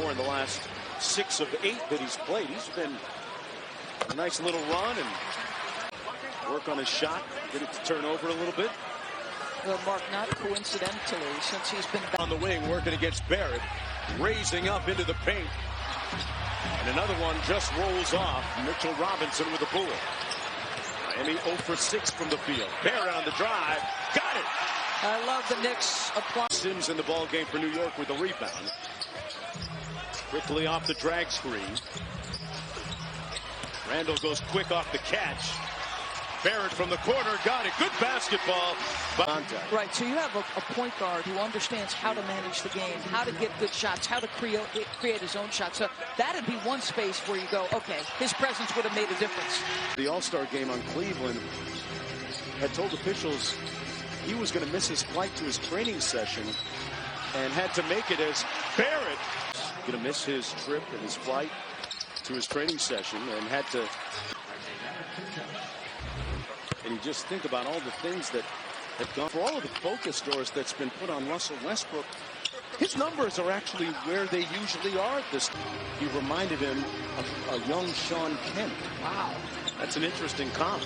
4 in the last 6 of 8 that he's played. He's been a nice little run and work on his shot, get it to turn over a little bit. Well, Mark, not coincidentally, since he's been on the wing working against Barrett, raising up into the paint. And another one just rolls off. Mitchell Robinson with the pull. Miami 0 for 6 from the field. Barrett on the drive. Got it. I love the Knicks apply. Sims in the ball game for New York with the rebound. Quickly off the drag screen. Randall goes quick off the catch. Barrett from the corner, got it. Good basketball. Right, so you have a point guard who understands how to manage the game, how to get good shots, how to create his own shots. So that'd be one space where you go, okay, his presence would have made a difference. The All-Star game on Cleveland had told officials he was going to miss his flight to his training session and had to make it as Barrett going to miss his trip and his flight to his training session and had to. And you just think about all the things that have gone for all of the focus, Doris, that's been put on Russell Westbrook. His numbers are actually where they usually are. He reminded him of a young Sean Kemp. Wow, that's an interesting comp.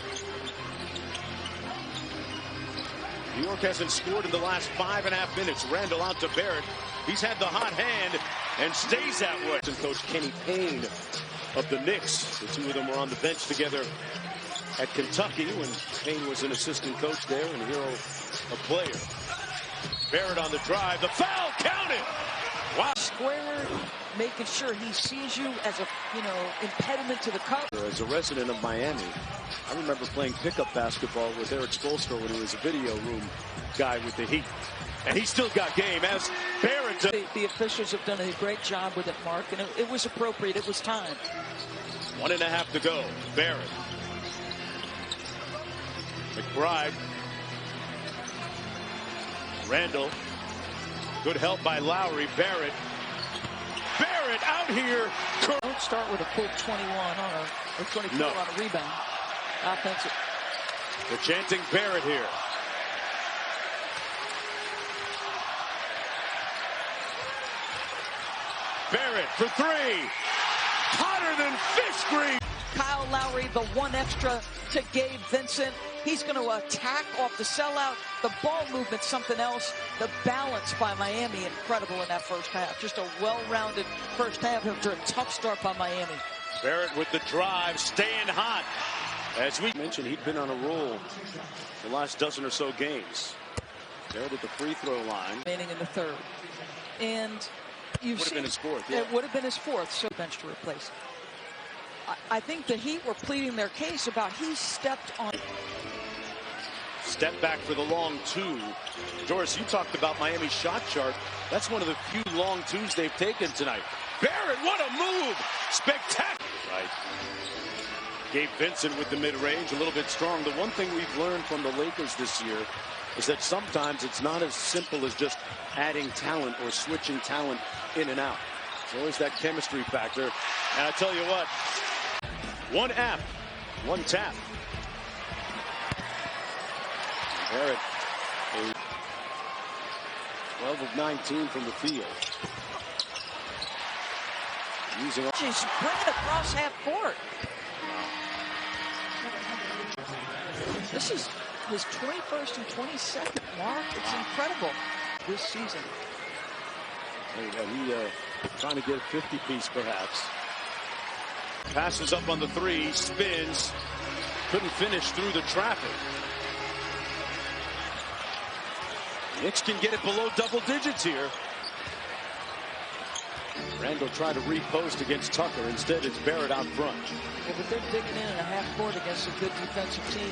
New York hasn't scored in the last 5.5 minutes. Randall out to Barrett. He's had the hot hand and stays that way. And Coach Kenny Payne of the Knicks. The two of them were on the bench together at Kentucky when Payne was an assistant coach there and Hero a player. Barrett on the drive. The foul counted. Wow. Square, making sure he sees you as a, impediment to the cover. As a resident of Miami, I remember playing pickup basketball with Eric Spoelstra when he was a video room guy with the Heat. And he still got game as Barrett. The officials have done a great job with it, Mark, and it was appropriate. It was time. 1.5 to go. Barrett. McBride. Randall. Good help by Lowry. Barrett. Barrett out here. Don't start with a full 21 or 24 on a rebound. Offensive. They're chanting Barrett here. Barrett for 3. Hotter than fish grease. Kyle Lowry, the one extra to Gabe Vincent. He's going to attack off the sellout. The ball movement, something else. The balance by Miami, incredible in that first half. Just a well-rounded first half after a tough start by Miami. Barrett with the drive, staying hot. As we mentioned, he'd been on a roll the last dozen or so games. Barrett at the free throw line. Remaining in the third. And you've seen. Would have been his fourth, yeah. It would have been his fourth, so bench to replace. I think the Heat were pleading their case about he stepped on. Step back for the long 2. Doris, you talked about Miami's shot chart. That's one of the few long 2s they've taken tonight. Barrett, what a move! Spectacular! Right. Gabe Vincent with the mid-range, a little bit strong. The one thing we've learned from the Lakers this year is that sometimes it's not as simple as just adding talent or switching talent in and out. There's always that chemistry factor. And I tell you what, one app, one tap. Barrett, 12 of 19 from the field. She's bringing across half court. This is his 21st and 22nd mark. It's incredible this season. He trying to get a 50-piece perhaps. Passes up on the 3, spins. Couldn't finish through the traffic. Knicks can get it below double digits here. Randall tried to repost against Tucker. Instead, it's Barrett out front. Yeah, but they're digging in a half court against a good defensive team.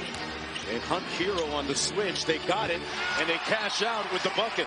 And Hunt Hero on the switch. They got it, and they cash out with the bucket.